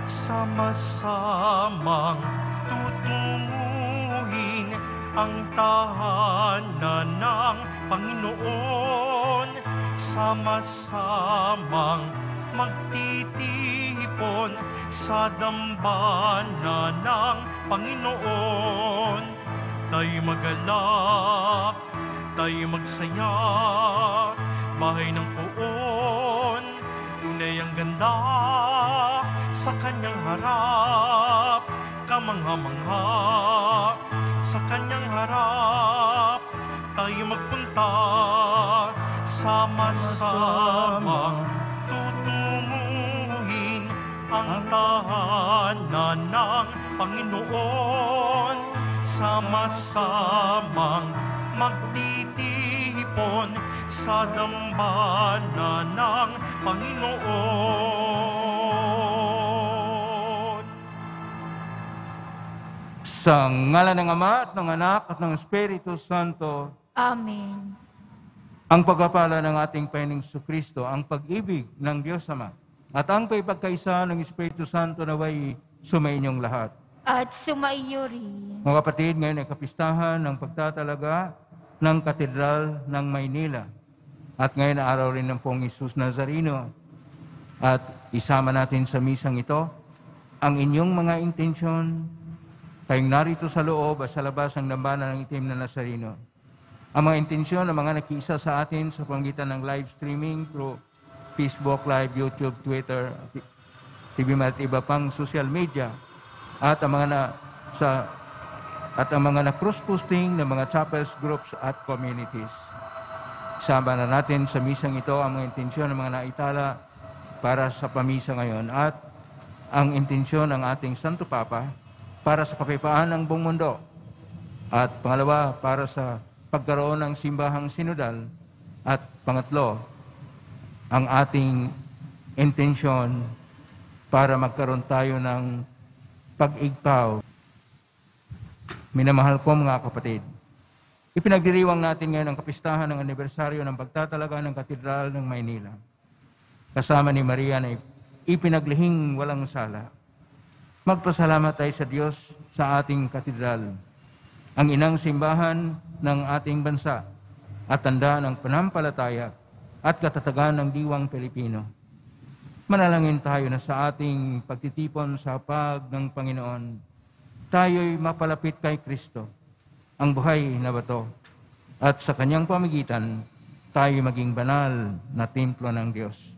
Sama-samang tutunguhin ang tahanan ng Panginoon. Sama-samang magtitipon sa dambana ng Panginoon. Tayo magalak, tayo magsaya, bahay ng poon, tunay ang ganda sa kanyang harap, kamangha-mangha sa kanyang harap. Tayo magpunta, sama-samang tutunguhin ang tahanan ng Panginoon. Sama-samang magtitipon sa dambana ng Panginoon. Sa ngalan ng Ama at ng Anak at ng Espiritu Santo. Amen. Ang pagpapala ng ating Panginoong Jesucristo, ang pag-ibig ng Diyos Ama, at ang pagkakaisa ng Espiritu Santo naway sumainyong lahat. At sumaiyo rin. Mga kapatid, ngayon ay kapistahan ng pagtatalaga ng Katedral ng Maynila. At ngayon araw rin ng Pong Jesus Nazareno. At isama natin sa misang ito ang inyong mga intensyon, kayong narito sa loob at sa labas ng dambana ng itim na Nazareno. Ang mga intensyon ng mga nakiisa sa atin sa pamamagitan ng live streaming through Facebook Live, YouTube, Twitter, TV at iba pang social media, at ang mga na-cross-posting ng mga chapels, groups at communities. Sama na natin sa misang ito ang mga intensyon ng mga naitala para sa pamisa ngayon at ang intensyon ng ating Santo Papa para sa kapayapaan ng buong mundo. At pangalawa, para sa pagkaroon ng simbahang sinodal. At pangatlo, ang ating intensyon para magkaroon tayo ng pag-igpaw. Minamahal ko mga kapatid, ipinagdiriwang natin ngayon ang kapistahan ng anibersaryo ng pagtatalaga ng Katedral ng Maynila. Kasama ni Maria na ipinaglihing walang sala. Magpasalamat tayo sa Diyos sa ating katedral, ang inang simbahan ng ating bansa at tanda ng panampalataya at katatagan ng diwang Pilipino. Manalangin tayo na sa ating pagtitipon sa hapag ng Panginoon, tayo'y mapalapit kay Kristo, ang buhay na bato, at sa kanyang pamagitan, tayo maging banal na templo ng Diyos.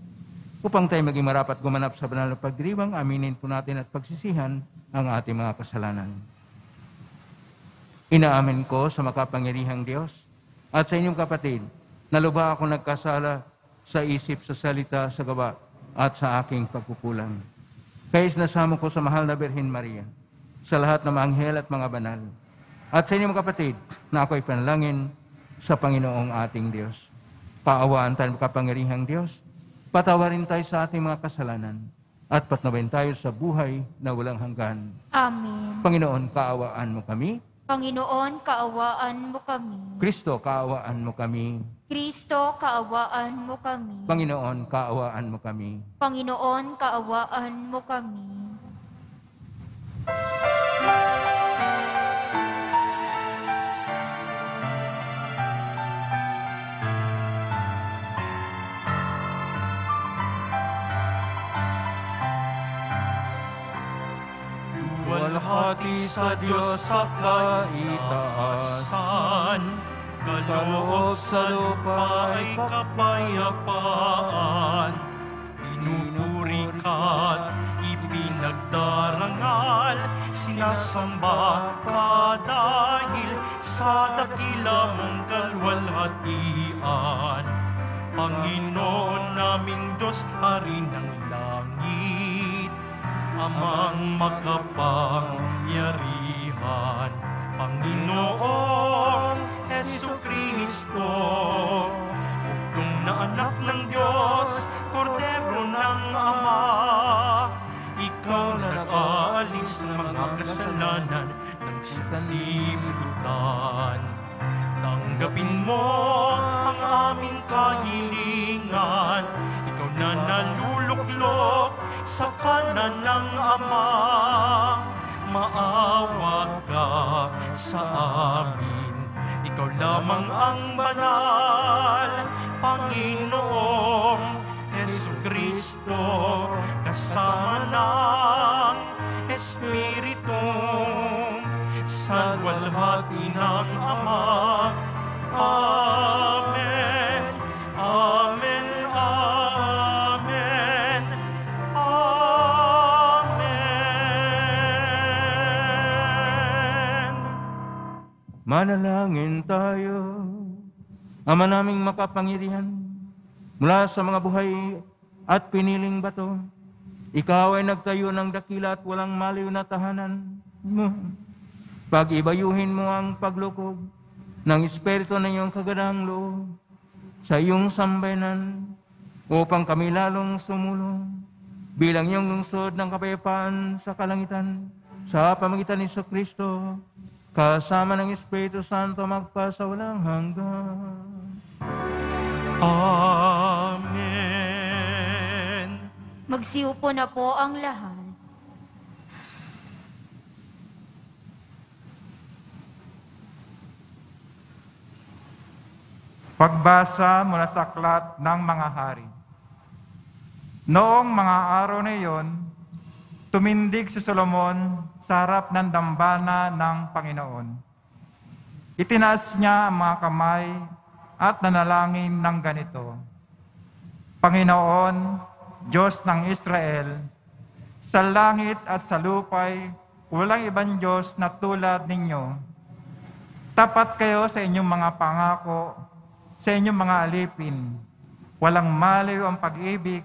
Upang tayo maging marapat gumanap sa banal na pagdiriwang, aminin po natin at pagsisihan ang ating mga kasalanan. Inaamin ko sa makapangyarihang Diyos at sa inyong kapatid, na lubha ako nagkasala sa isip, sa salita, sa gawa, at sa aking pagkukulang. Kaya isinasamo ko sa mahal na Birhen Maria, sa lahat ng mga anghel at mga banal, at sa inyong kapatid, na ako'y panalangin sa Panginoong ating Diyos. Paawaan tayo makapangyarihang Diyos, patawarin tayo sa ating mga kasalanan, at patnubayan tayo sa buhay na walang hanggan. Amen. Panginoon, kaawaan mo kami. Panginoon, kaawaan mo kami. Kristo, kaawaan mo kami. Kristo, kaawaan mo kami. Panginoon, kaawaan mo kami. Panginoon, kaawaan mo kami. Luwalhati sa Diyos sa kaitaasan, kaloob sa lupa ay kapayapaan. Pinupuri ka't ipinagdarangal, sinasamba ka dahil sa dakila mong kalwalhatian. Panginoon naming Diyos, Hari ng langit, Amang makapangyarihan, Panginoong Jesucristo, bugtong na anak ng Diyos, Kordero ng Ama. Ikaw na nag-aalis ng mga kasalanan ng sanlibutan. Tanggapin mo ang aming kahilingan, ikaw na naluluklok sa kanan ng Ama. Maawa ka sa amin, ikaw lamang ang banal, Panginoong Jesucristo, kasama ng Espiritong sa luwalhati ng Ama. Amen, amen, amen, amen. Manalangin tayo. Ama naming makapangyarihan, mula sa mga buhay at piniling bato, ikaw ay nagtayo ng dakila at walang maliw na tahanan mo. Pag-ibayuhin mo ang paglukob ng Espiritu ng iyong kagadahang loob sa iyong sambayanan upang kami lalong sumulong bilang iyong lungsod ng kapayapaan sa kalangitan sa pamagitan ni Kristo kasama ng Espiritu Santo magpasawalang hanggan. Amen. Magsiupo na po ang lahat. Pagbasa mula sa aklat ng mga hari. Noong mga araw na iyon, tumindig si Solomon sa harap ng dambana ng Panginoon. Itinaas niya ang mga kamay at nanalangin ng ganito: Panginoon, Diyos ng Israel, sa langit at sa lupay, walang ibang Diyos na tulad ninyo. Tapat kayo sa inyong mga pangako, sa inyong mga alipin. Walang maliw ang pag-ibig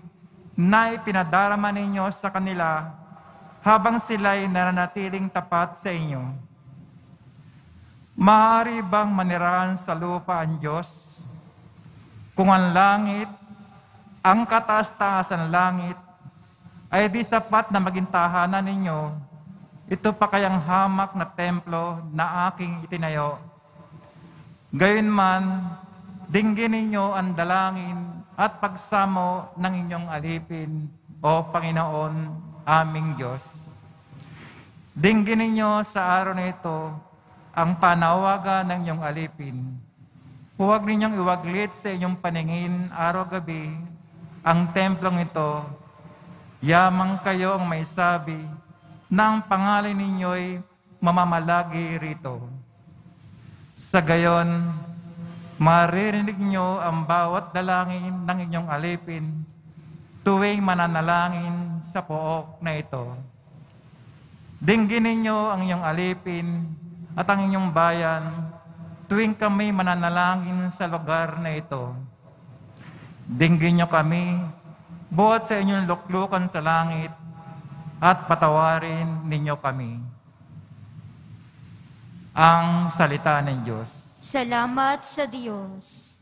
na ipinadarama ninyo sa kanila habang sila'y nananatiling tapat sa inyo. Maaari bang manirahan sa lupa ang Diyos? Kung ang langit, ang kataas-taasan langit, ay di sapat na maging tahanan ninyo, ito pa kayang hamak na templo na aking itinayo. Gayunman, dinggin ninyo ang dalangin at pagsamo ng inyong alipin, o Panginoon, aming Diyos. Dinggin ninyo sa araw na ito ang panawagan ng inyong alipin. Huwag ninyong iwaglit sa inyong paningin araw-gabi ang templong ito. Yamang kayo ang may sabi na ang pangalan ninyo'y mamamalagi rito. Sa gayon, maririnig nyo ang bawat dalangin ng inyong alipin tuwing mananalangin sa pook na ito. Dinggin ninyo ang inyong alipin at ang inyong bayan tuwing kami mananalangin sa lugar na ito. Dinggin nyo kami buhat sa inyong luklukan sa langit at patawarin ninyo kami. Ang salita ng Diyos. Salamat sa Diyos.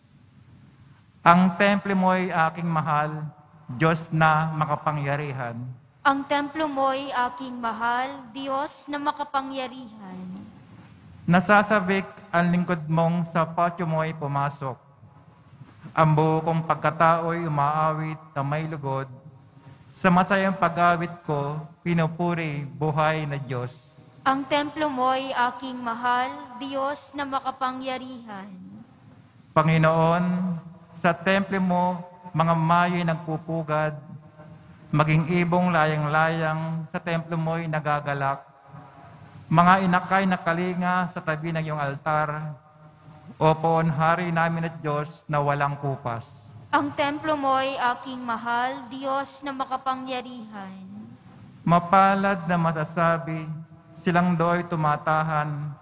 Ang templo mo'y aking mahal, Diyos na makapangyarihan. Ang templo mo'y aking mahal, Diyos na makapangyarihan. Nasasabik ang lingkod mong sa patio mo'y pumasok. Ang buong pagkatao'y umaawit na may lugod. Sa masayang pag-awit ko, pinupuri buhay na Diyos. Ang templo mo'y aking mahal, Diyos na makapangyarihan. Panginoon, sa templo mo, mga mayo'y nagpupugad, maging ibong layang-layang sa templo mo'y nagagalak. Mga inakay na kalinga sa tabi ng iyong altar, o poon hari namin at Diyos na walang kupas. Ang templo mo'y aking mahal, Diyos na makapangyarihan. Mapalad na masasabi, silang do'y tumatahan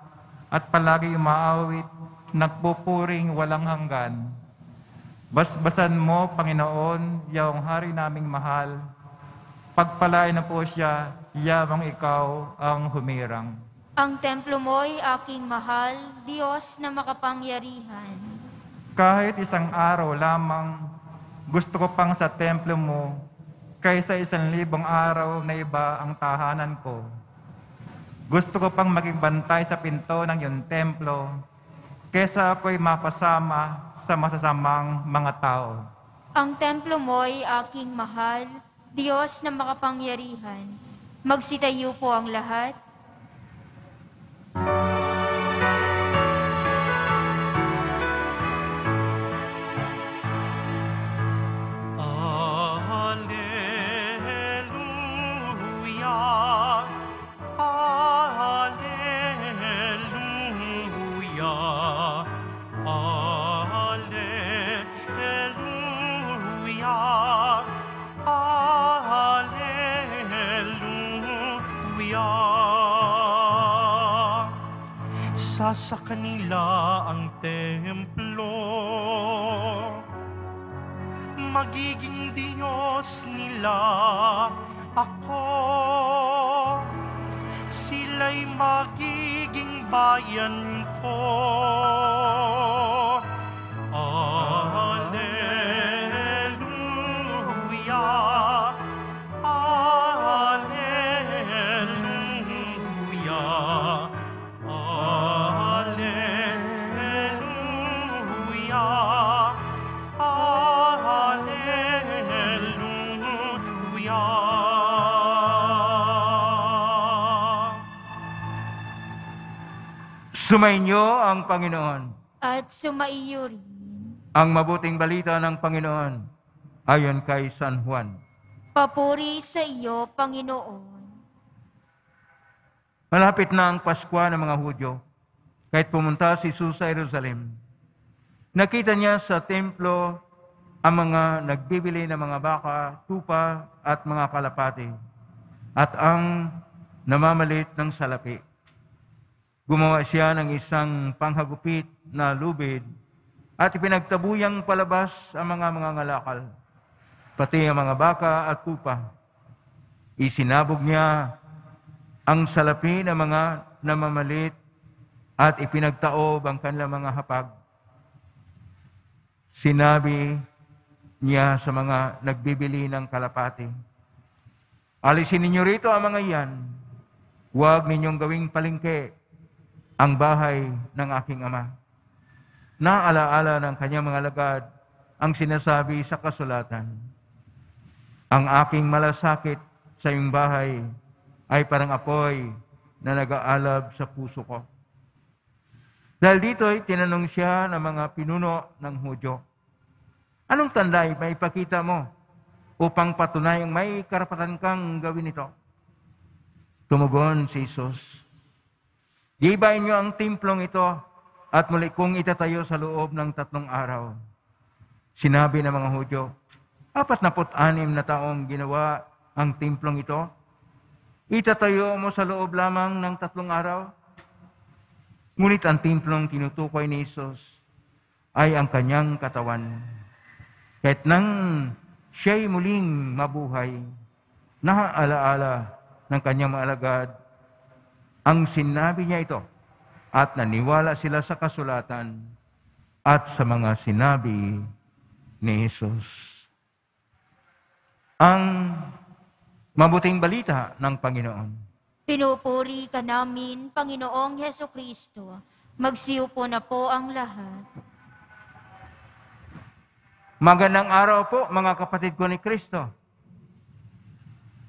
at palagi umaawit, nagpupuring walang hanggan. Basbasan mo, Panginoon, yaong hari naming mahal. Pagpalain na po siya, yamang ikaw ang humirang. Ang templo mo'y aking mahal, Diyos na makapangyarihan. Kahit isang araw lamang, gusto ko pang sa templo mo, kaysa 1,000 araw na iba ang tahanan ko. Gusto ko pang maging bantay sa pinto ng iyong templo kesa ako'y mapasama sa masasamang mga tao. Ang templo mo'y aking mahal, Diyos na makapangyarihan. Magsitayo po ang lahat. Alleluia, Alleluia, Alleluia, Alleluia. Sa kanila ang templo, magiging Diyos nila ako. Sila'y magiging bayan ko. Alleluia, Alleluia, Alleluia, Alleluia. Sumainyo ang Panginoon. At sumaiyo rin. Ang mabuting balita ng Panginoon ayon kay San Juan. Papuri sa iyo, Panginoon. Malapit na ang Pasko ng mga Hudyo. Kahit pumunta si Jesus sa Jerusalem, nakita niya sa templo ang mga nagbibili ng mga baka, tupa at mga kalapati at ang namamalit ng salapi. Gumawa siya ng isang panghagupit na lubid at ipinagtabuyang palabas ang mga ngalakal, pati ang mga baka at tupa. Isinabog niya ang salapi ng mga namamalit at ipinagtaob ang kanilang mga hapag. Sinabi niya sa mga nagbibili ng kalapati, alisin ninyo rito ang mga iyan. Huwag ninyong gawing palengke ang bahay ng aking ama. Naalaala ng kanyang mga lagad ang sinasabi sa kasulatan, ang aking malasakit sa iyong bahay ay parang apoy na nag-aalab sa puso ko. Dahil dito'y tinanong siya ng mga pinuno ng Hudyo, anong tanda maipakita mo upang patunayang may karapatan kang gawin ito? Tumugon si Jesus, gibayin niyo ang templong ito at muli kong itatayo sa loob ng 3 araw. Sinabi ng mga Hudyo, 46 na taong ginawa ang templong ito. Itatayo mo sa loob lamang ng 3 araw? Ngunit ang templong tinutukoy ni Jesus ay ang kanyang katawan. Kahit nang siya'y muling mabuhay, naalaala ng kanyang mga alagad ang sinabi niya ito at naniwala sila sa kasulatan at sa mga sinabi ni Jesus. Ang mabuting balita ng Panginoon. Pinupuri ka namin, Panginoong Hesukristo. Magsiupo na po ang lahat. Magandang araw po mga kapatid ko ni Kristo.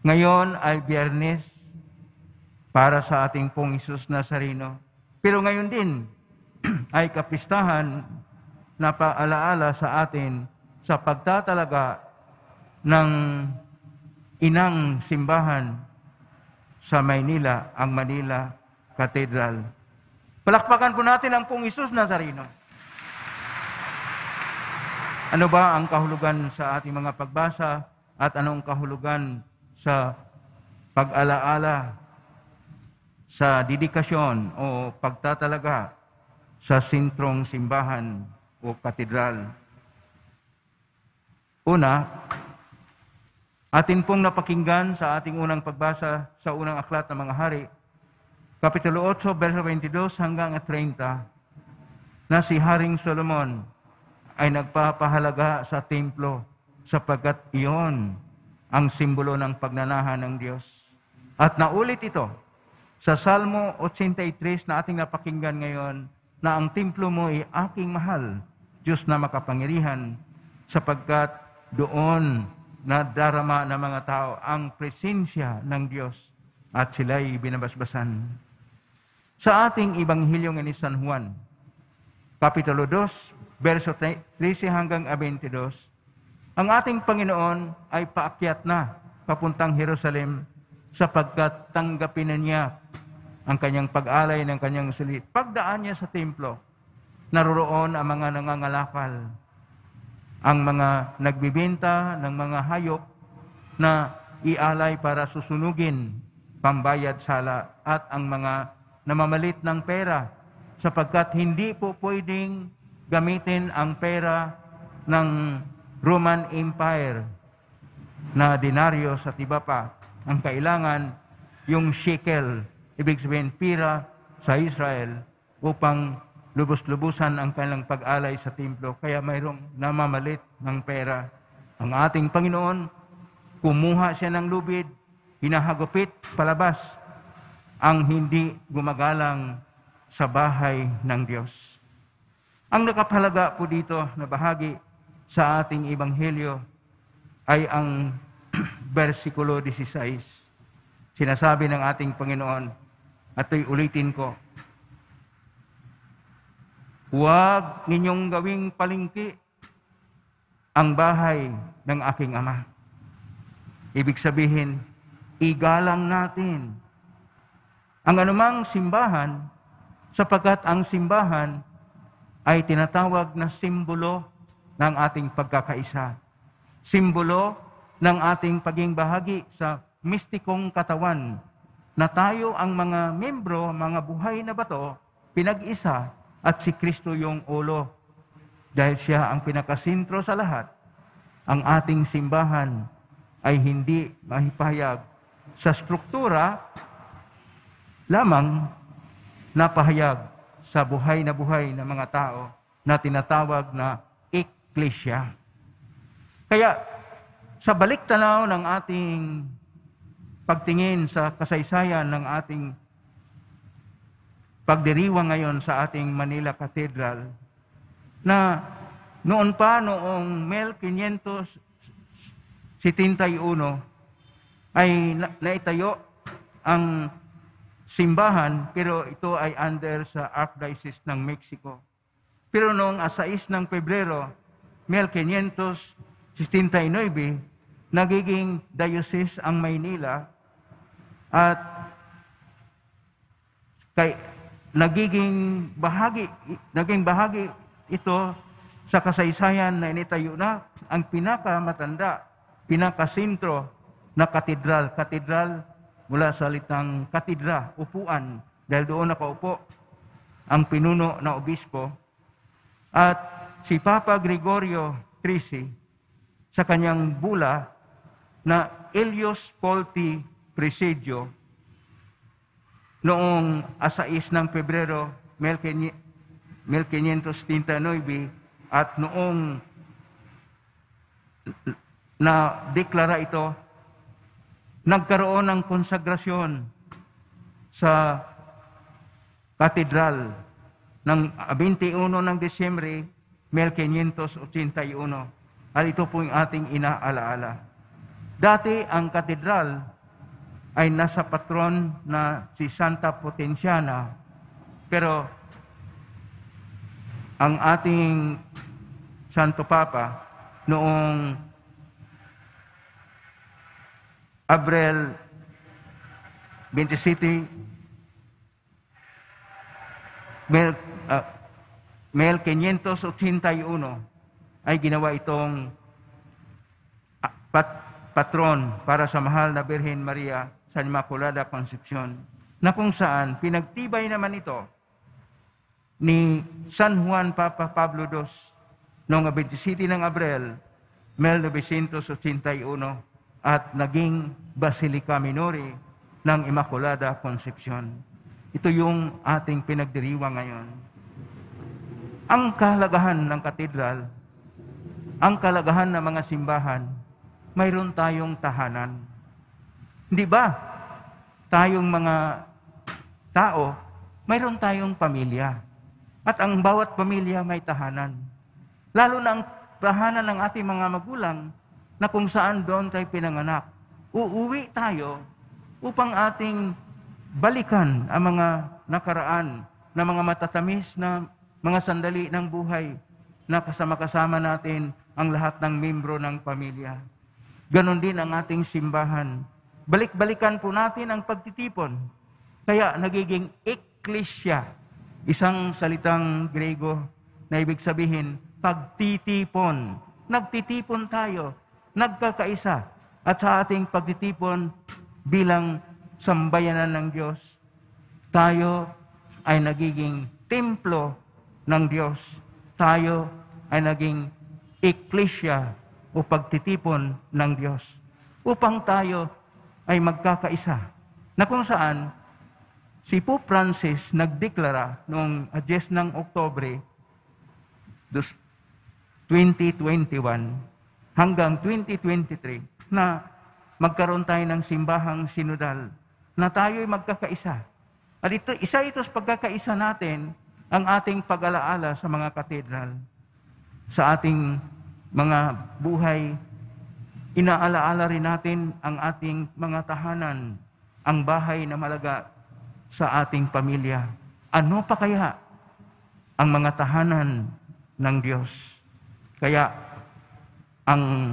Ngayon ay Biyernes para sa ating pong Hesus Nazareno. Pero ngayon din ay kapistahan na paalaala sa atin sa pagtatalaga ng inang simbahan sa Maynila, ang Manila Cathedral. Palakpakan po natin ang pong Hesus Nazareno. Ano ba ang kahulugan sa ating mga pagbasa at anong kahulugan sa pag-alaala sa dedikasyon o pagtatalaga sa sentrong simbahan o katedral? Una, atin pong napakinggan sa ating unang pagbasa sa unang aklat ng mga hari, Kapitulo 8, verso 22 hanggang 30, na si Haring Solomon ay nagpapahalaga sa templo sapagkat iyon ang simbolo ng pagnanahan ng Diyos. At naulit ito Sa Salmo 83 na ating napakinggan ngayon, na ang templo mo ay aking mahal, Diyos na makapangyarihan, sapagkat doon na darama ng mga tao ang presensya ng Diyos at sila'y binabasbasan. Sa ating Ebanghelyo ni San Juan, Kapitulo 2, verso 13 hanggang 22, ang ating Panginoon ay paakyat na papuntang Jerusalem sapagkat tanggapin na niya ang kanyang pag-alay ng kanyang sulit. Pagdaan niya sa templo, naroroon ang mga nangangalakal, ang mga nagbibenta ng mga hayop na ialay para susunugin, pambayad sala, at ang mga namamalit ng pera, sapagkat hindi po pwedeng gamitin ang pera ng Roman Empire na denaryo sa iba pa. Ang kailangan yung shekel, ibig sabihin pira sa Israel, upang lubos-lubusan ang kanilang pag-alay sa templo. Kaya mayroong namamalit ng pera. Ang ating Panginoon, kumuha siya ng lubid, hinahagupit palabas ang hindi gumagalang sa bahay ng Diyos. Ang nakapalaga po dito na bahagi sa ating Ebanghelyo ay ang versikulo 16. Sinasabi ng ating Panginoon, at ito'y ulitin ko, huwag ninyong gawing palingki ang bahay ng aking Ama. Ibig sabihin, igalang natin ang anumang simbahan, sapagkat ang simbahan ay tinatawag na simbolo ng ating pagkakaisa. Simbolo ng ating paging bahagi sa mistikong katawan na tayo ang mga membro, mga buhay na bato, pinag-isa, at si Kristo yung ulo. Dahil siya ang pinakasintro sa lahat, ang ating simbahan ay hindi mahipahayag sa struktura lamang, napahayag sa buhay na mga tao na tinatawag na Eklesia. Kaya sa balik-tanaw ng ating pagtingin sa kasaysayan ng ating pagdiriwang ngayon sa ating Manila Cathedral, na noon pa, noong 1571, ay naitayo ang simbahan, pero ito ay under sa Archdiocese ng Mexico. Pero noong 6 ng Pebrero, 1569, nagiging diocese ang Maynila at naging bahagi ito sa kasaysayan na initayo na ang pinakamatanda, pinakasentro na katedral. Katedral mula sa salitang katedra, upuan, dahil doon nakaupo ang pinuno na obispo. At si Papa Gregorio XIII, sa kanyang bula na Elios Polti Presidio, noong 6 ng Pebrero 1569, at noong na-deklara ito, nagkaroon ng konsagrasyon sa katedral ng 21 ng Disyembre 1581. At ito po yung ating inaalaala. Dati ang katedral ay nasa patron na si Santa Potenciana, pero ang ating Santo Papa noong Abril 27, 1581 ay ginawa itong patron para sa mahal na Birhen Maria sa Immaculada Concepcion, na kung saan pinagtibay naman ito ni San Juan Papa Pablo II noong 27 ng Abril 1981 at naging Basilica Minore ng Immaculada Concepcion. Ito yung ating pinagdiriwang ngayon. Ang kahalagahan ng katedral, ang kahalagahan ng mga simbahan, mayroon tayong tahanan. Hindi ba? Tayong mga tao, mayroon tayong pamilya. At ang bawat pamilya may tahanan. Lalo na ang tahanan ng ating mga magulang na kung saan doon tayo pinanganak. Uuwi tayo upang ating balikan ang mga nakaraan na mga matatamis na mga sandali ng buhay na kasama-kasama natin ang lahat ng membro ng pamilya. Ganon din ang ating simbahan. Balik-balikan po natin ang pagtitipon. Kaya nagiging ekklesya, isang salitang Grego na ibig sabihin pagtitipon. Nagtitipon tayo, nagkakaisa. At sa ating pagtitipon bilang sambayanan ng Diyos, tayo ay nagiging templo ng Diyos. Tayo ay naging ekklesya o pagtitipon ng Diyos. Upang tayo ay magkakaisa. Na kung saan, si Pope Francis nagdeklara noong 10 ng Oktobre 2021 hanggang 2023 na magkaroon tayo ng simbahang sinodal na tayo ay magkakaisa. At isa ito sa pagkakaisa natin ang ating pag-alaala sa mga katedral. Sa ating mga buhay, inaalaala rin natin ang ating mga tahanan, ang bahay na malaga sa ating pamilya. Ano pa kaya ang mga tahanan ng Diyos? Kaya ang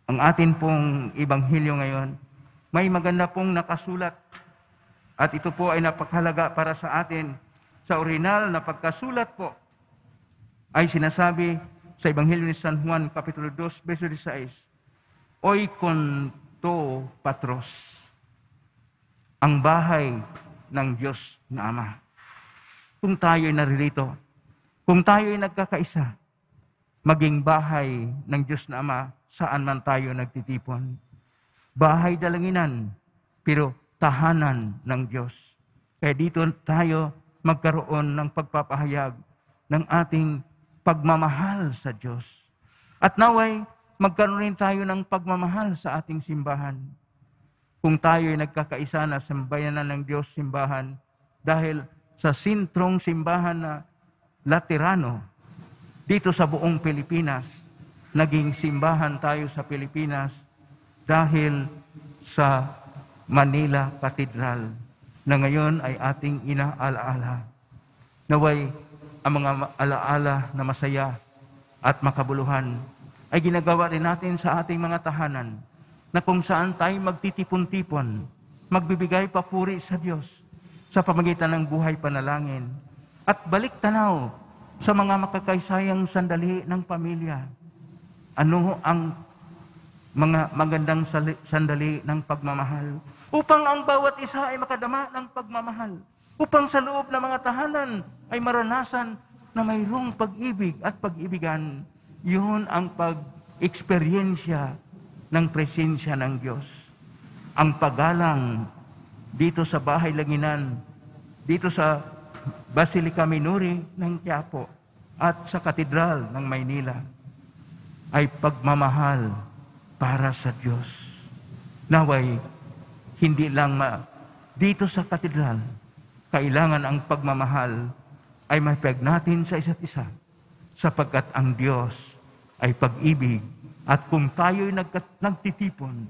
atin pong Ebanghelyo ngayon, may maganda pong nakasulat. At ito po ay napakahalaga para sa atin. Sa orihinal na pagkasulat po, ay sinasabi sa Ebanghelyo ni San Juan, Kapitulo 2, verso 16, Oikonto Patros, ang bahay ng Diyos na Ama. Kung tayo ay naririto, kung tayo ay nagkakaisa, maging bahay ng Diyos na Ama, saan man tayo nagtitipon. Bahay dalanginan, pero tahanan ng Diyos. Kaya dito tayo magkaroon ng pagpapahayag ng ating pagmamahal sa Diyos. At naway, magkaroon rin tayo ng pagmamahal sa ating simbahan. Kung tayo ay nagkakaisa na sambayanan ng Diyos simbahan, dahil sa sintrong simbahan na Laterano, dito sa buong Pilipinas, naging simbahan tayo sa Pilipinas dahil sa Manila Cathedral na ngayon ay ating inaalaala. Naway, ang mga alaala na masaya at makabuluhan ay ginagawa rin natin sa ating mga tahanan na kung saan tayo magtitipon-tipon, magbibigay papuri sa Diyos sa pamagitan ng buhay panalangin at balik tanaw sa mga makakaisayang sandali ng pamilya. Ano ang mga magandang sandali ng pagmamahal upang ang bawat isa ay makadama ng pagmamahal, upang sa loob ng mga tahanan ay maranasan na mayroong pag-ibig at pag-ibigan. Yun ang pag-eksperyensya ng presensya ng Diyos. Ang paggalang dito sa Bahay Langinan, dito sa Basilica Minori ng Quiapo at sa Katedral ng Maynila ay pagmamahal para sa Diyos. Naway, hindi lang dito sa katedral, kailangan ang pagmamahal ay mapag natin sa isa't isa, sapagkat ang Diyos ay pag-ibig at kung tayo'y nagtitipon,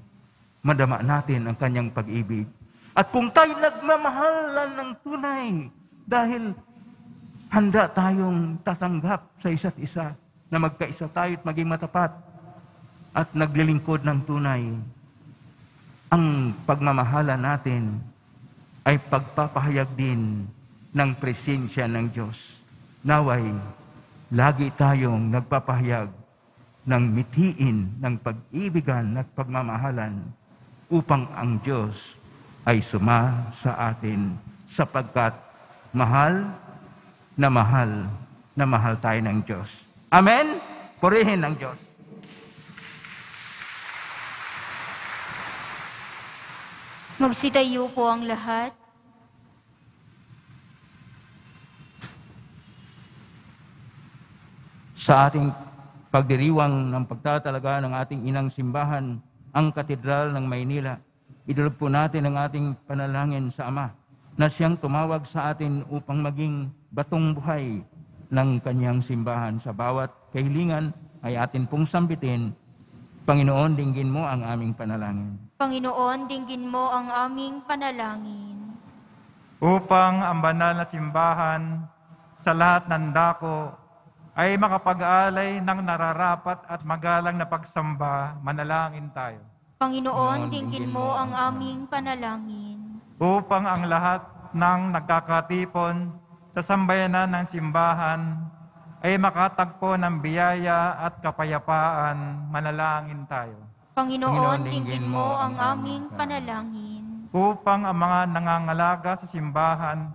madama natin ang kanyang pag-ibig. At kung tayo nagmamahalan ng tunay, dahil handa tayong tatanggap sa isa't isa, na magkaisa tayo at maging matapat at naglilingkod ng tunay, ang pagmamahala natin ay pagpapahayag din ng presensya ng Diyos. Naway, lagi tayong nagpapahayag ng mithiin ng pag-ibigan at pagmamahalan upang ang Diyos ay suma sa atin sapagkat mahal na mahal tayo ng Diyos. Amen? Purihin ng Diyos. Magsitayo po ang lahat. Sa ating pagdiriwang ng pagtatalaga ng ating inang simbahan, ang Katedral ng Maynila, idulog po natin ang ating panalangin sa Ama na siyang tumawag sa atin upang maging batong buhay ng kanyang simbahan. Sa bawat kahilingan ay atin pong sambitin. Panginoon, dinggin mo ang aming panalangin. Panginoon, dinggin mo ang aming panalangin. Upang ang banal na simbahan sa lahat ng dako ay makapag-alay ng nararapat at magalang na pagsamba, manalangin tayo. Panginoon, dinggin mo ang aming panalangin. Upang ang lahat ng nagkakatipon sa sambayanan ng simbahan ay makatagpo ng biyaya at kapayapaan, manalangin tayo. Panginoon, dinggin mo ang aming panalangin. Upang ang mga nangangalaga sa simbahan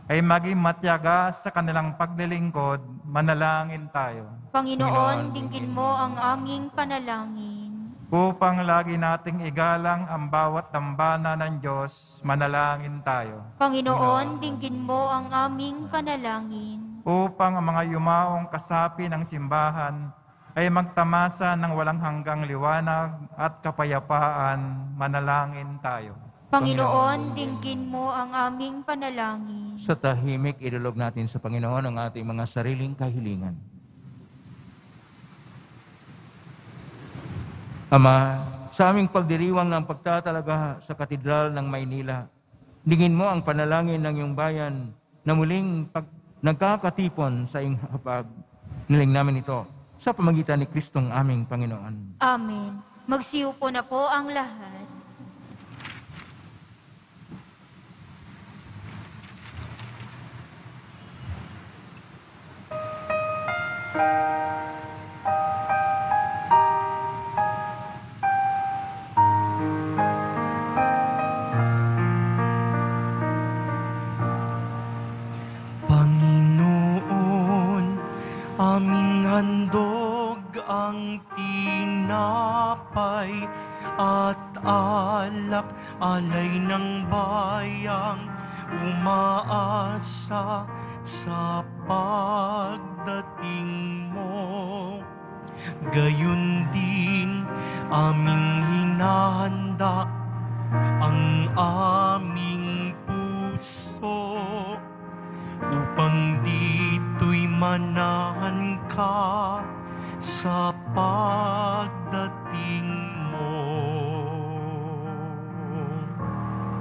ay maging matyaga sa kanilang paglilingkod, manalangin tayo. Panginoon, dinggin mo ang aming panalangin. Upang lagi nating igalang ang bawat dambana ng Diyos, manalangin tayo. Panginoon, dinggin mo ang aming panalangin. Upang ang mga yumaong kasapi ng simbahan ay magtamasa ng walang hanggang liwanag at kapayapaan, manalangin tayo. Panginoon, dinggin mo ang aming panalangin. Sa tahimik, idulog natin sa Panginoon ang ating mga sariling kahilingan. Ama, sa aming pagdiriwang ng pagtatalaga sa Katedral ng Maynila, dingin mo ang panalangin ng iyong bayan na muling nagkakatipon sa iyong hapag. Niling namin ito sa pamagitan ni Kristong aming Panginoon. Amen. Magsiupo na po ang lahat. Aming handog ang tinapay at alak, alay ng bayang umaasa sa pagdating mo. Gayon din aming hinahanda ang aming puso upang dito'y manahan ka sa pagdating mo.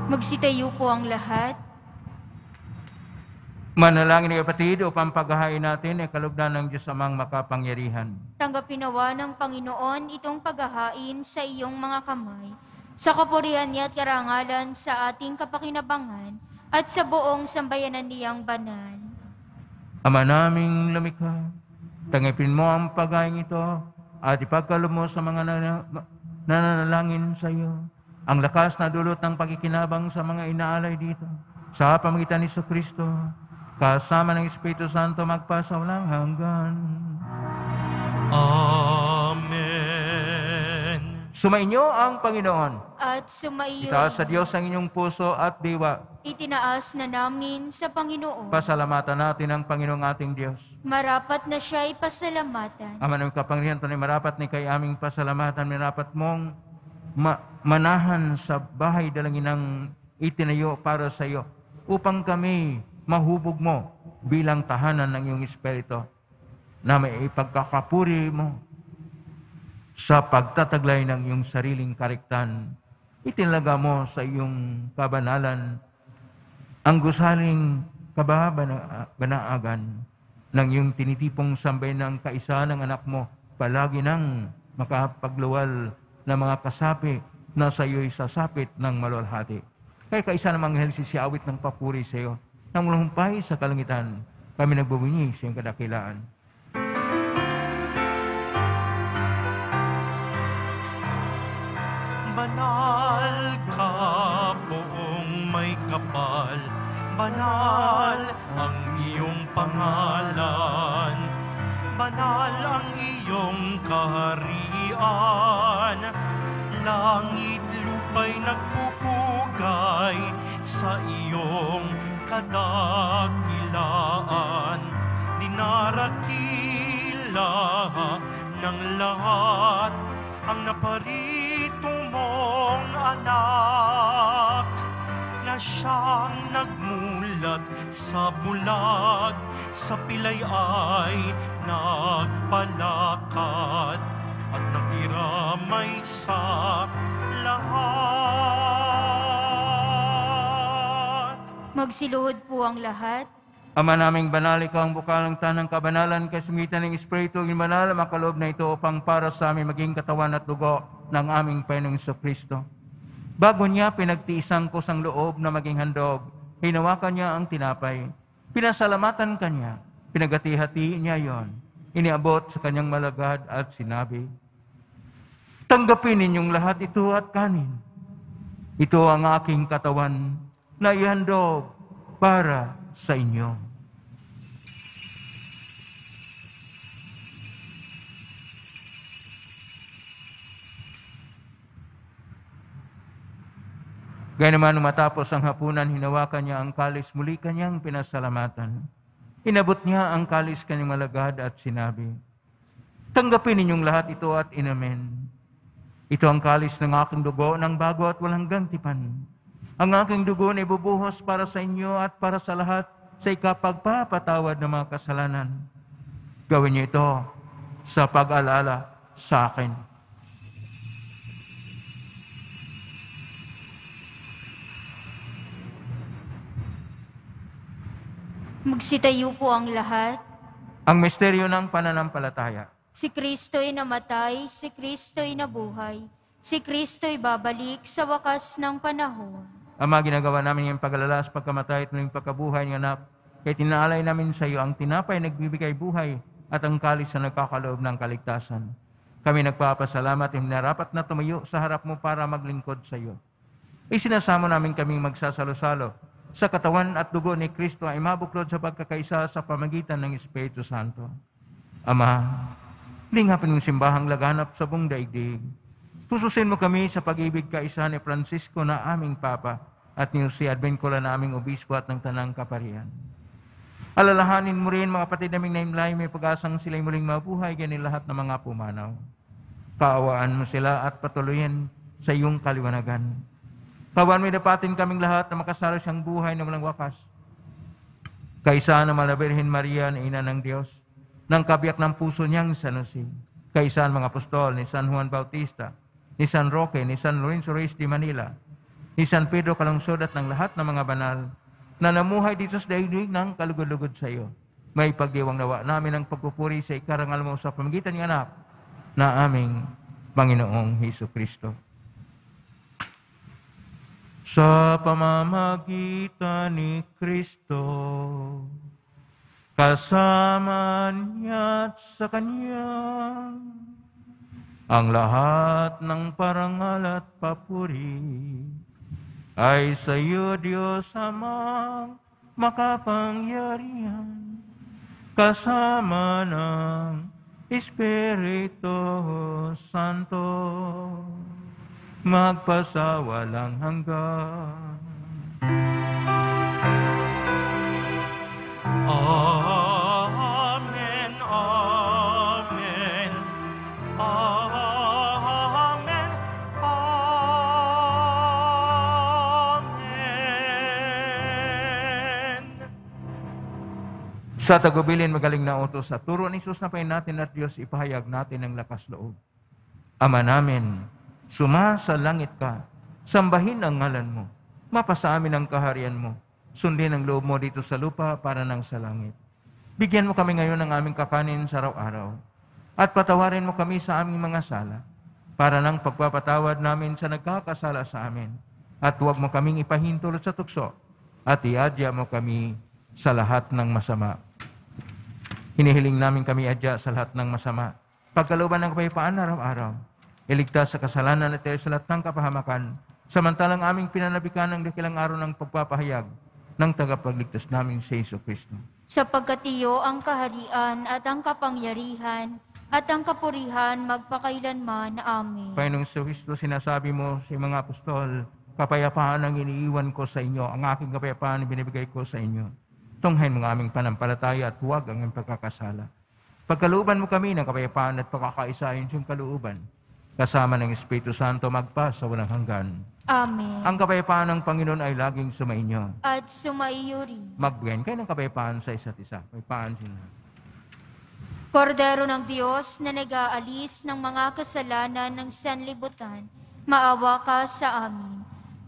Magsitayo po ang lahat. Manalangin ng kapatid upang paghahain natin ay kalugdan ng Diyos Amang makapangyarihan. Tanggapin nawa ng Panginoon itong paghahain sa iyong mga kamay, sa kapurihan niya at karangalan sa ating kapakinabangan, at sa buong sambayanan niyang banal. Ama naming lumikha, tanggapin mo ang paghahain ito at ipagkaloob mo sa mga nananalangin sa iyo ang lakas na dulot ng pagkikinabang sa mga inaalay dito. Sa pamagitan ni Jesucristo, kasama ng Espiritu Santo magpasawalang hanggan. Amen. Sumainyo ang Panginoon. At sumaiyo, Itaas sa Diyos ang inyong puso at diwa. itinaas na namin sa Panginoon. Pasalamatan natin ang Panginoong ating Diyos. Marapat na siya'y pasalamatan. Ama ng kapangyarihan, tunay marapat ni kay aming pasalamatan, marapat mong manahan sa bahay dalanginang itinayo para sa iyo, upang kami mahubog mo bilang tahanan ng iyong Espiritu, na may ipagkakapuri mo sa pagtataglay ng iyong sariling kariktan. Itinaga mo sa iyong kabanalan ang gusaling kababanaagan ng iyong tinitipong sambay ng kaisa ng anak mo, palagi nang makapagluwal na mga kasapi na sa iyo'y sasapit ng maluwalhati. Kaya kaisa namang anghel sisiawit ng papuri sa iyo, nang mulahumpay sa kalangitan, kami nagbubunyi sa iyong kadakilaan. Banal ka, poong may kapal, banal ang iyong pangalan, banal ang iyong kaharian, langit lupa'y nagpupugay sa iyong kadakilaan, dinarakila ng lahat ang naparito mong anak na siyang mulat sa bulag, sa pilay ay nagpalakad, at nakiramay sa lahat. Magsiluhod po ang lahat. Ama naming banal, ikaw ang bukal ng tanang kabanalan, kasimitan ng Espiritu, yung banal, makaloob na ito upang para sa amin maging katawan at dugo ng aming Panginoong Jesucristo. Bago niya pinagtiisang kusang loob na maging handog, hinawakan niya ang tinapay. Pinasalamatan kanya, pinagati-hati niya yon. Iniabot sa kanyang malagad at sinabi, "Tanggapin ninyong lahat ito at kanin. Ito ang aking katawan na ihandog para sa inyo." Gaya naman nung matapos ang hapunan, hinawakan niya ang kalis, muli kanyang pinasalamatan. Inabot niya ang kalis kanyang malagad at sinabi, "Tanggapin ninyong lahat ito at inumin. Ito ang kalis ng aking dugo ng bago at walang gantipan. Ang aking dugo na ibubuhos para sa inyo at para sa lahat sa ikapagpapatawad ng mga kasalanan. Gawin niyo ito sa pag-alala sa akin." Magsitayo po ang lahat. Ang misteryo ng pananampalataya. Si Kristo'y namatay, si Kristo'y nabuhay, si Kristo'y babalik sa wakas ng panahon. Ama, ginagawa namin yung pag-alala sa pagkamatay at ng pagkabuhay ng anak. Kaya tinaalay namin sa iyo ang tinapay nagbibigay buhay at ang kalis na nagkakaloob ng kaligtasan. Kami nagpapasalamat at narapat na tumayo sa harap mo para maglingkod sa iyo. Isinasamo namin kaming magsasalo-salo sa katawan at dugo ni Kristo ay mabuklod sa pagkakaisa sa pamagitan ng Espiritu Santo. Ama, lingapin mong simbahang laganap sa buong daigdig. Pususin mo kami sa pag-ibig kaisa ni Francisco na aming Papa at ni Jose Advencola na aming Obispo at ng Tanang Kaparian. Alalahanin mo rin mga kapatid naming naimlay, may pag-asang sila'y muling mabuhay ganyan lahat ng mga pumanaw. Kaawaan mo sila at patuloyin sa iyong kaliwanagan. Kawan mo dapatin kaming lahat na makasalo siyang buhay na walang wakas. Kaisa na Malabirhin Maria na Ina ng Diyos, ng kabiyak ng puso niyang San Jose. Kaisa ang mga apostol ni San Juan Bautista, ni San Roque, ni San Lorenzo Reyes de Manila, ni San Pedro Calungsod at ng lahat ng mga banal na namuhay dito sa daigdig ng kalugod-lugod sa iyo. May pagdiwang nawa namin ang pagpupuri sa ikarangal mo sa pamagitan ng anak na aming Panginoong Jesucristo. Sa pamamagitan ni Kristo, kasama niya at sa Kanya, ang lahat ng parangal at papuri ay sa iyo, Diyos Amang makapangyarihan, kasama ng Espiritu Santo, magpasawalang hanggan. Amen, amen, amen, amen. Sa tagubilin magaling na utos at turo ni Jesus na pain natin at Diyos, ipahayag natin ang lakas loob. Ama namin, sumasa langit ka, sambahin ang ngalan mo, mapasa amin ang kaharian mo, sundin ang loob mo dito sa lupa para nang sa langit. Bigyan mo kami ngayon ng aming kakanin sa araw-araw, at patawarin mo kami sa aming mga sala, para nang pagpapatawad namin sa nagkakasala sa amin, at huwag mo kaming ipahintulot sa tukso, at iadya mo kami sa lahat ng masama. Hinihiling namin kami adya sa lahat ng masama, pagkalooban ng kapayapaan araw-araw, iligtas sa kasalanan at sa lahat ng kapahamakan, samantalang aming pinanabikan ng dakilang araw ng pagpapahayag ng tagapagligtas namin sa Jesucristo. Sapagkat iyo ang kaharian at ang kapangyarihan at ang kapurihan magpakailanman. Amen. Panginoong Jesucristo, sinasabi mo sa mga apostol, kapayapaan ang iniiwan ko sa inyo, ang aking kapayapaan ang binibigay ko sa inyo. Tunghayin mo ang aming panampalataya at huwag ang aming pagkakasala. Pagkalooban mo kami ng kapayapaan at pagkakaisahin sa kalooban, kasama ng Espiritu Santo magpa sa walang hanggan. Amen. Ang kapayapaan ng Panginoon ay laging sumainyo. At sumaiyo rin. Magbigay kayo ng kapayapaan sa isa't isa. Kapayapaan sila. Kordero ng Diyos na nag-aalis ng mga kasalanan ng sanlibutan, maawa ka sa amin.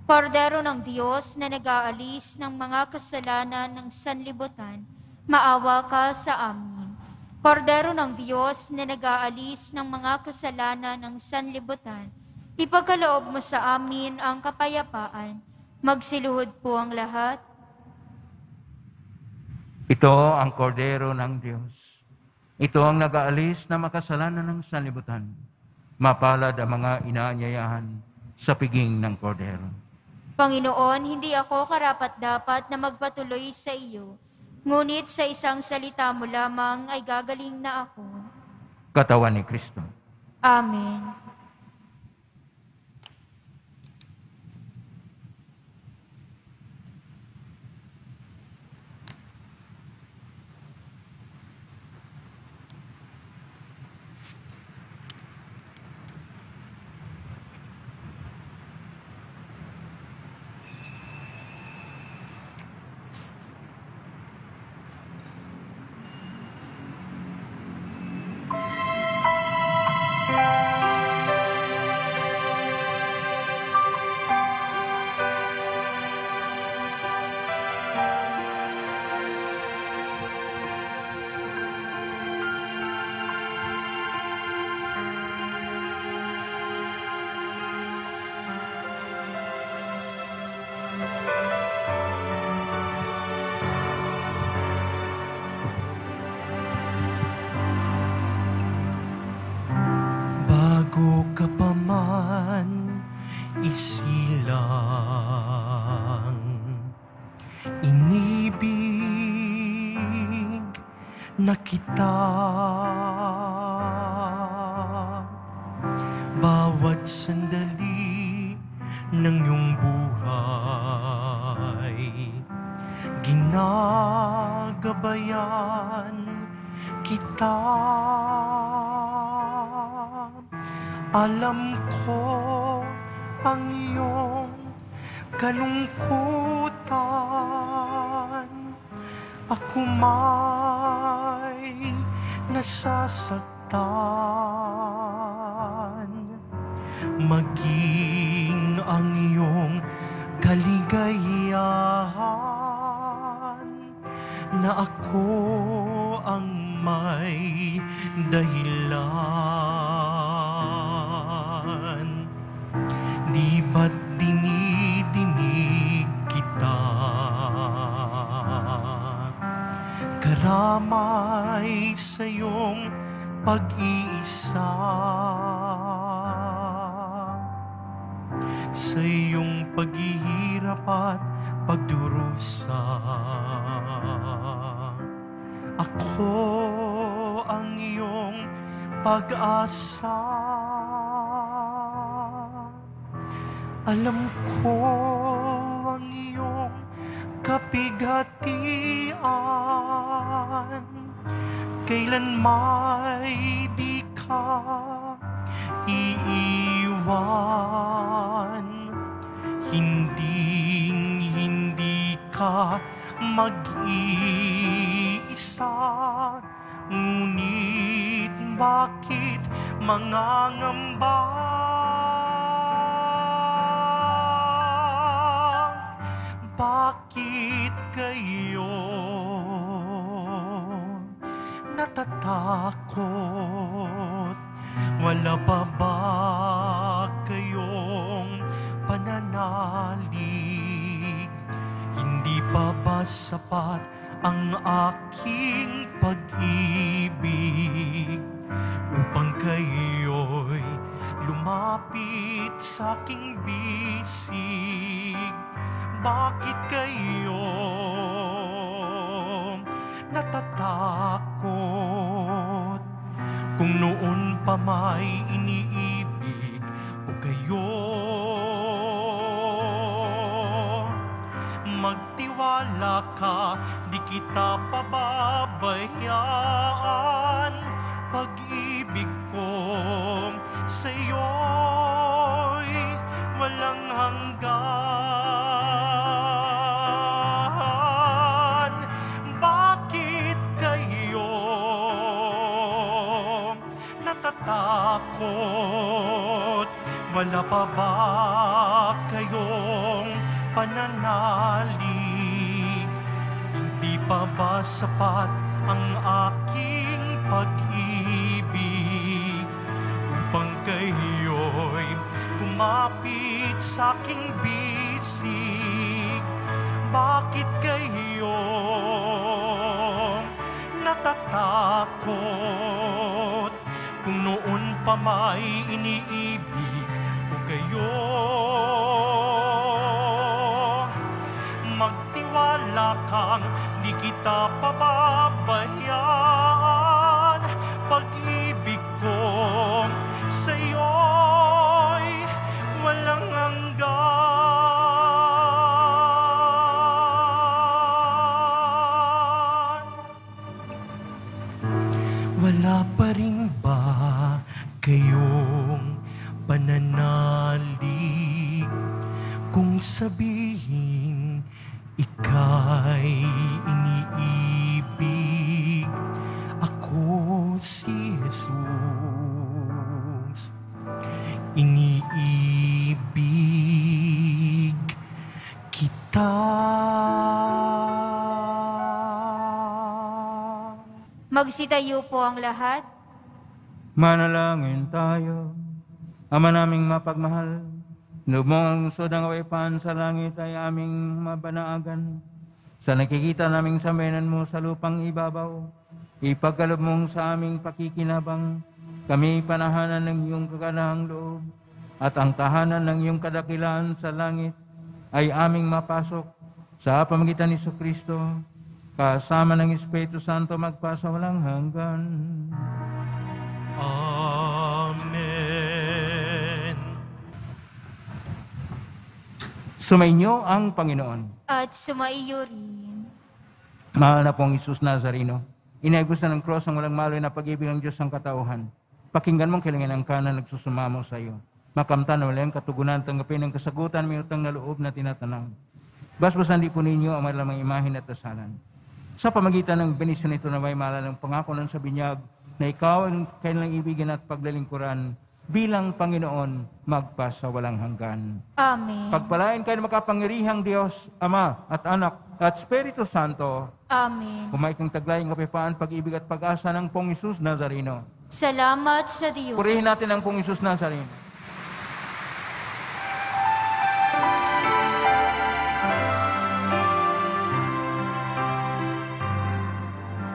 Kordero ng Diyos na nag-aalis ng mga kasalanan ng sanlibutan, maawa ka sa amin. Kordero ng Diyos na nag-aalis ng mga kasalanan ng sanlibutan, ipagkaloob mo sa amin ang kapayapaan. Magsiluhod po ang lahat. Ito ang kordero ng Diyos. Ito ang nag-aalis na makasalanan ng sanlibutan. Mapalad ang mga inaanyayahan sa piging ng kordero. Panginoon, hindi ako karapat-dapat na magpatuloy sa iyo, ngunit sa isang salita mo lamang ay gagaling na ako. Katawan ni Kristo. Amen. Bago ka pa man isilang, inibig na kita. Bawat sandali ng iyong buhay, ginagabayan kita. Alam ko ang iyong kalungkutan. Ako may nasasaktan. Maging ang iyong kaligayahan, na ako ang may dahilan. Di ba't dinidinig kita? Karamay sa iyong pag-iisa, sa iyong paghihirap at pagdurusa. Ako ang iyong pag-asa. Alam ko ang iyong kapighatian. Kailan may di ka iiwan. Hindi ka mag-iisa. Ngunit bakit mangangamba? Bakit kayo natatakot? Wala pa ba kayong pananalig? Hindi pa ba sapat ang aking pag-ibig upang kayo'y lumapit sa aking bisig? Bakit kayo natatakot? Kung noon pa may iniibig ko kayo, magtiwala ka, di kita pababayaan. Pag-ibig ko sa'yo takot. Wala pa ba kayong pananalig? Hindi pa ba sapat ang aking pag-ibig upang kayo'y kumapit sa aking bisig? Bakit kayo natatakot kung noon pa may iniibig ko kayo? Magtiwala kang di kita pababayaan. Pag-ibig ko sa'yo'y walang hanggan. Wala pa rin ba kayong pananalig kung sabihin ika'y iniibig? Ako si Jesus, iniibig kita. Magsitayo po ang lahat. Manalangin tayo. Ama naming mapagmahal, loob mo ang lungsod ng Kawayapaan sa langit ay aming mabanaagan. Sa nakikita naming sambayanan mo sa lupang ibabaw, ipagkaloob mong sa aming pakikinabang, kami panahanan ng iyong kaganahang loob, at ang tahanan ng iyong kadakilaan sa langit ay aming mapasok sa pamagitan ni Jesucristo, kasama ng Espiritu Santo magpasa walang hanggan. Amen. Sumainyo ang Panginoon. At sumaiyo rin. Mahal na pong Isus Nazareno, inayagos na ng cross ang walang maloy na pag-ibig ng Diyos ng katauhan. Pakinggan mong kailangan ang kanan nagsusumamo sa iyo. Makamtan na walang katugunan, tanggapin ang kasagutan, may utang na loob na tinatanang. Basbasan di po ninyo ang malamang imahin at dasalan. Sa pamagitan ng benisyon nito na may malalang pangako ng sa binyag, na ikaw ang kailangang ibigin at paglalingkuran bilang Panginoon magpa sa walang hanggan. Amen. Pagpalain kayo ng makapangyarihang Diyos, Ama at Anak at Espiritu Santo. Amen. Kumay kang taglayang kapayapaan, pag-ibig at pag-asa ng Pong Isus Nazareno. Salamat sa Diyos. Purihin natin ang Pong Isus Nazareno.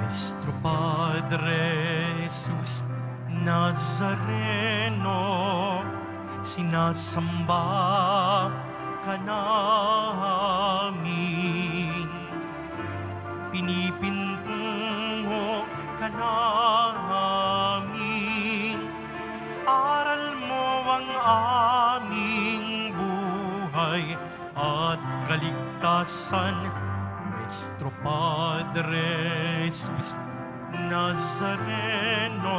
Nuestro Padre Jesus Nazareno, sinasamba ka namin, pinipintungo ka namin, aral mo ang aming buhay at kaligtasan. Nuestro Padre Jesus Nazareno,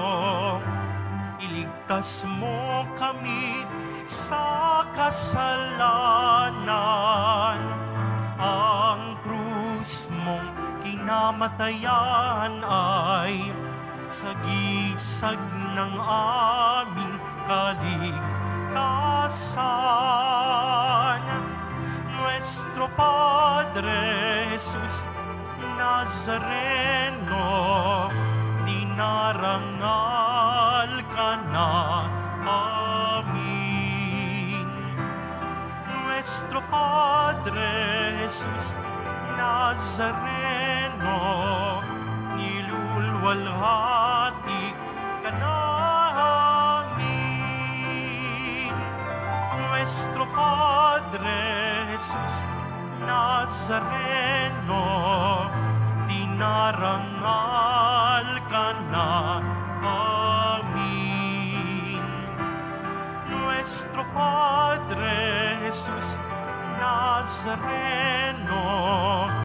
iligtas mo kami sa kasalanan. Ang krus mong kinamatayan ay sagisag ng aming kaligtasan. Nuestro Padre Jesus Nazareno, dinarangal ka na amin. Nuestro Padre Jesus Nazareno, nilulwalhati ka namin. Nuestro Padre Jesus Nazareno, dinarangal ka na amin. Nuestro Padre Jesus Nazareno,